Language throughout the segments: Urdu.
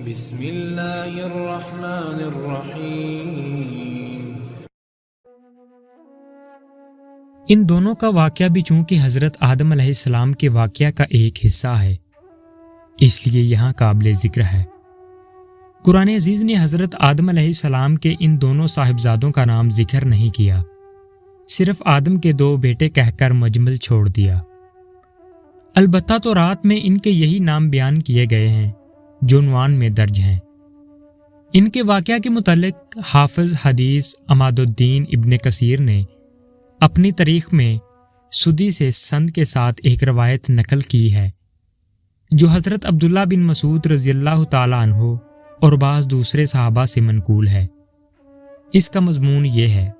بسم اللہ الرحمن الرحیم۔ ان دونوں کا واقعہ بھی چونکہ حضرت آدم علیہ السلام کے واقعہ کا ایک حصہ ہے، اس لیے یہاں قابل ذکر ہے۔ قرآن عزیز نے حضرت آدم علیہ السلام کے ان دونوں صاحبزادوں کا نام ذکر نہیں کیا، صرف آدم کے 2 بیٹے کہہ کر مجمل چھوڑ دیا۔ البتہ تورات میں ان کے یہی نام بیان کیے گئے ہیں جو عنوان میں درج ہیں۔ ان کے واقعہ کے متعلق حافظ حدیث عماد الدین ابن کثیر نے اپنی تاریخ میں سدی سے سند کے ساتھ ایک روایت نقل کی ہے جو حضرت عبداللہ بن مسعود رضی اللہ تعالی عنہ اور بعض دوسرے صحابہ سے منقول ہے۔ اس کا مضمون یہ ہے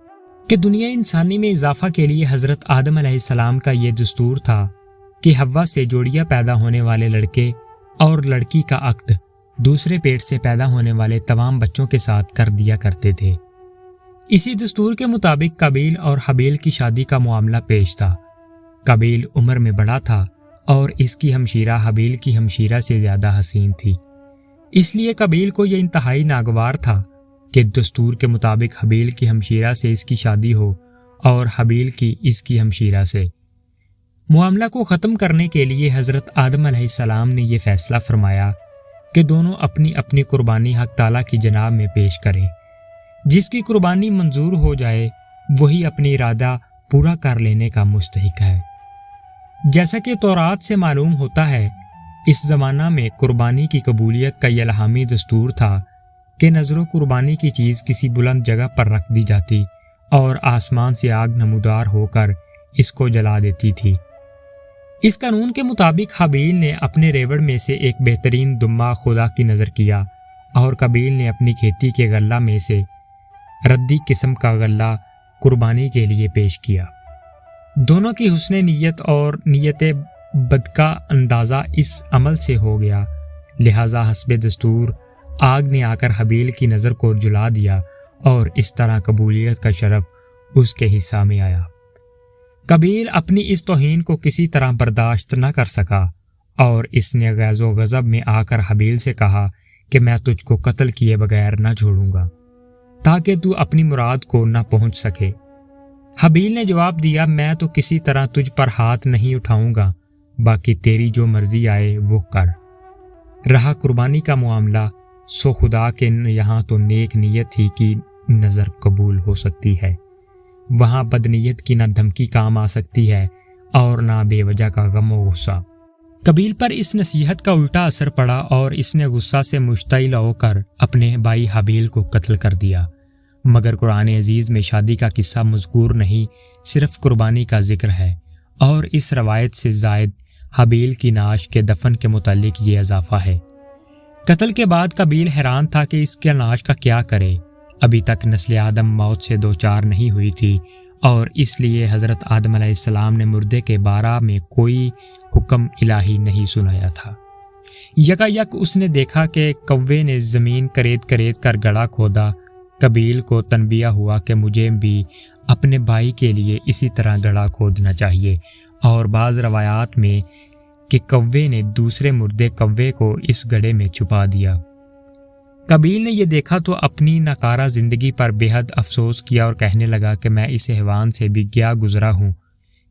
کہ دنیا انسانی میں اضافہ کے لیے حضرت آدم علیہ السلام کا یہ دستور تھا کہ حوا سے جوڑیاں پیدا ہونے والے لڑکے اور لڑکی کا عقد دوسرے پیٹ سے پیدا ہونے والے تمام بچوں کے ساتھ کر دیا کرتے تھے۔ اسی دستور کے مطابق قابیل اور حابیل کی شادی کا معاملہ پیش تھا۔ قابیل عمر میں بڑا تھا اور اس کی ہمشیرہ حابیل کی ہمشیرہ سے زیادہ حسین تھی، اس لیے قابیل کو یہ انتہائی ناگوار تھا کہ دستور کے مطابق حابیل کی ہمشیرہ سے اس کی شادی ہو اور حابیل کی اس کی ہمشیرہ سے۔ معاملہ کو ختم کرنے کے لیے حضرت آدم علیہ السلام نے یہ فیصلہ فرمایا کہ دونوں اپنی اپنی قربانی حق تعالیٰ کی جناب میں پیش کریں۔ جس کی قربانی منظور ہو جائے وہی اپنی ارادہ پورا کر لینے کا مستحق ہے۔ جیسا کہ تورات سے معلوم ہوتا ہے، اس زمانہ میں قربانی کی قبولیت کا یہ الہامی دستور تھا کہ نذر و قربانی کی چیز کسی بلند جگہ پر رکھ دی جاتی اور آسمان سے آگ نمودار ہو کر اس کو جلا دیتی تھی۔ اس قانون کے مطابق حابیل نے اپنے ریوڑ میں سے ایک بہترین دمہ خدا کی نظر کیا اور قابیل نے اپنی کھیتی کے غلہ میں سے ردی قسم کا غلہ قربانی کے لیے پیش کیا۔ دونوں کی حسن نیت اور نیت بدکا اندازہ اس عمل سے ہو گیا، لہذا حسب دستور آگ نے آ کر حابیل کی نظر کو جلا دیا اور اس طرح قبولیت کا شرف اس کے حصہ میں آیا۔ قابیل اپنی اس توہین کو کسی طرح برداشت نہ کر سکا اور اس نے غیظ و غضب میں آ کر حابیل سے کہا کہ میں تجھ کو قتل کیے بغیر نہ چھوڑوں گا تاکہ تو اپنی مراد کو نہ پہنچ سکے۔ حابیل نے جواب دیا، میں تو کسی طرح تجھ پر ہاتھ نہیں اٹھاؤں گا، باقی تیری جو مرضی آئے وہ کر۔ رہا قربانی کا معاملہ، سو خدا کے یہاں تو نیک نیت ہی کی نظر قبول ہو سکتی ہے، وہاں بدنیت کی نہ دھمکی کام آ سکتی ہے اور نہ بے وجہ کا غم و غصہ۔ قابیل پر اس نصیحت کا الٹا اثر پڑا اور اس نے غصہ سے مشتعل ہو کر اپنے بھائی حابیل کو قتل کر دیا، مگر قرآن عزیز میں شادی کا قصہ مذکور نہیں، صرف قربانی کا ذکر ہے، اور اس روایت سے زائد حابیل کی نعش کے دفن کے متعلق یہ اضافہ ہے۔ قتل کے بعد قابیل حیران تھا کہ اس کے نعش کا کیا کرے، ابھی تک نسل آدم موت سے دوچار نہیں ہوئی تھی اور اس لیے حضرت آدم علیہ السلام نے مردے کے بارے میں کوئی حکم الہی نہیں سنایا تھا۔ یکایک اس نے دیکھا کہ کوے نے زمین کریت کریت کر گڑھا کھودا۔ قابیل کو تنبیہ ہوا کہ مجھے بھی اپنے بھائی کے لیے اسی طرح گڑھا کھودنا چاہیے، اور بعض روایات میں کہ کوے نے دوسرے مردے کوے کو اس گڑھے میں چھپا دیا۔ قابیل نے یہ دیکھا تو اپنی ناکارہ زندگی پر بے حد افسوس کیا اور کہنے لگا کہ میں اس حیوان سے بھی گیا گزرا ہوں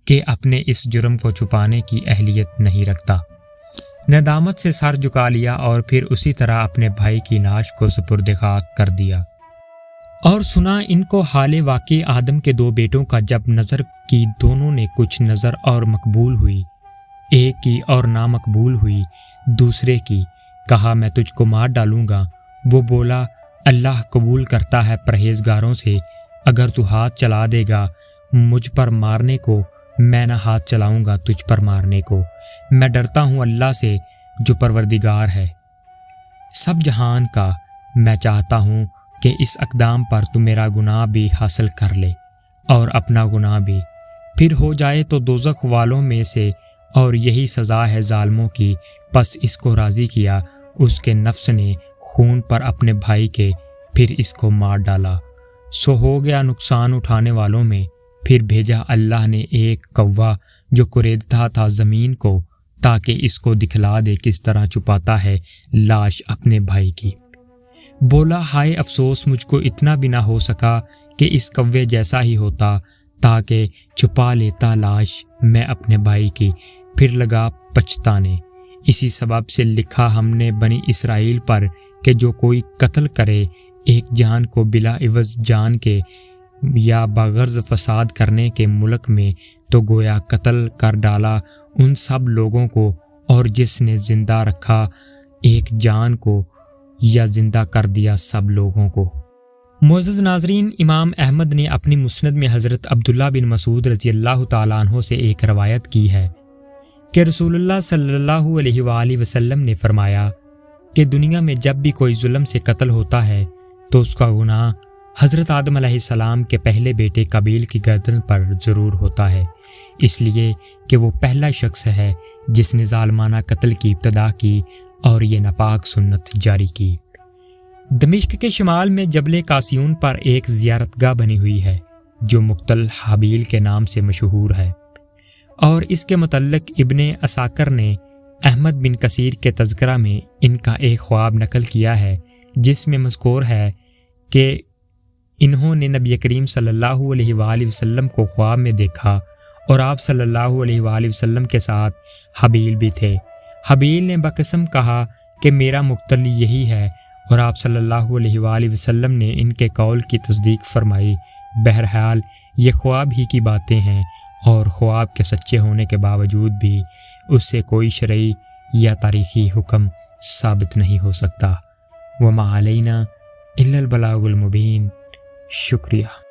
کہ اپنے اس جرم کو چھپانے کی اہلیت نہیں رکھتا۔ ندامت سے سر جھکا لیا اور پھر اسی طرح اپنے بھائی کی نعش کو سپرد خاک کر دیا۔ اور سنا ان کو حال واقع آدم کے 2 بیٹوں کا، جب نظر کی دونوں نے کچھ نظر اور مقبول ہوئی، ایک کی اور نامقبول ہوئی دوسرے کی، کہا میں تجھ کو مار ڈالوں گا۔ وہ بولا اللہ قبول کرتا ہے پرہیزگاروں سے، اگر تو ہاتھ چلا دے گا مجھ پر مارنے کو، میں نہ ہاتھ چلاؤں گا تجھ پر مارنے کو، میں ڈرتا ہوں اللہ سے جو پروردگار ہے سب جہان کا، میں چاہتا ہوں کہ اس اقدام پر تو میرا گناہ بھی حاصل کر لے اور اپنا گناہ بھی، پھر ہو جائے تو دوزخ والوں میں سے، اور یہی سزا ہے ظالموں کی۔ پس اس کو راضی کیا، اس کے نفس نے خون پر اپنے بھائی کے، پھر اس کو مار ڈالا، سو ہو گیا نقصان اٹھانے والوں میں۔ پھر بھیجا اللہ نے ایک کوا جو کریدتا تھا زمین کو، تاکہ اس کو دکھلا دے کس طرح چھپاتا ہے لاش اپنے بھائی کی۔ بولا ہائے افسوس مجھ کو اتنا بھی نہ ہو سکا کہ اس کوے جیسا ہی ہوتا تاکہ چھپا لیتا لاش میں اپنے بھائی کی، پھر لگا پچھتانے۔ اسی سبب سے لکھا ہم نے بنی اسرائیل پر کہ جو کوئی قتل کرے ایک جان کو بلا عوض جان کے یا بغرض فساد کرنے کے ملک میں، تو گویا قتل کر ڈالا ان سب لوگوں کو، اور جس نے زندہ رکھا ایک جان کو یا زندہ کر دیا سب لوگوں کو۔ معزز ناظرین، امام احمد نے اپنی مسند میں حضرت عبداللہ بن مسعود رضی اللہ تعالیٰ عنہ سے ایک روایت کی ہے کہ رسول اللہ صلی اللہ علیہ وآلہ وسلم نے فرمایا کہ دنیا میں جب بھی کوئی ظلم سے قتل ہوتا ہے تو اس کا گناہ حضرت آدم علیہ السلام کے پہلے بیٹے قابیل کی گردن پر ضرور ہوتا ہے، اس لیے کہ وہ پہلا شخص ہے جس نے ظالمانہ قتل کی ابتدا کی اور یہ ناپاک سنت جاری کی۔ دمشق کے شمال میں جبل قاسیون پر ایک زیارت گاہ بنی ہوئی ہے جو مقتل حابیل کے نام سے مشہور ہے، اور اس کے متعلق ابن عساکر نے احمد بن کثیر کے تذکرہ میں ان کا ایک خواب نقل کیا ہے، جس میں مذکور ہے کہ انہوں نے نبی کریم صلی اللہ علیہ وآلہ وسلم کو خواب میں دیکھا، اور آپ صلی اللہ علیہ وآلہ وسلم کے ساتھ حابیل بھی تھے۔ حابیل نے بقسم کہا کہ میرا مقتل یہی ہے، اور آپ صلی اللہ علیہ وآلہ وسلم نے ان کے قول کی تصدیق فرمائی۔ بہرحال یہ خواب ہی کی باتیں ہیں، اور خواب کے سچے ہونے کے باوجود بھی اس سے کوئی شرعی یا تاریخی حکم ثابت نہیں ہو سکتا۔ وما علینا الا البلاغ المبین۔ شکریہ۔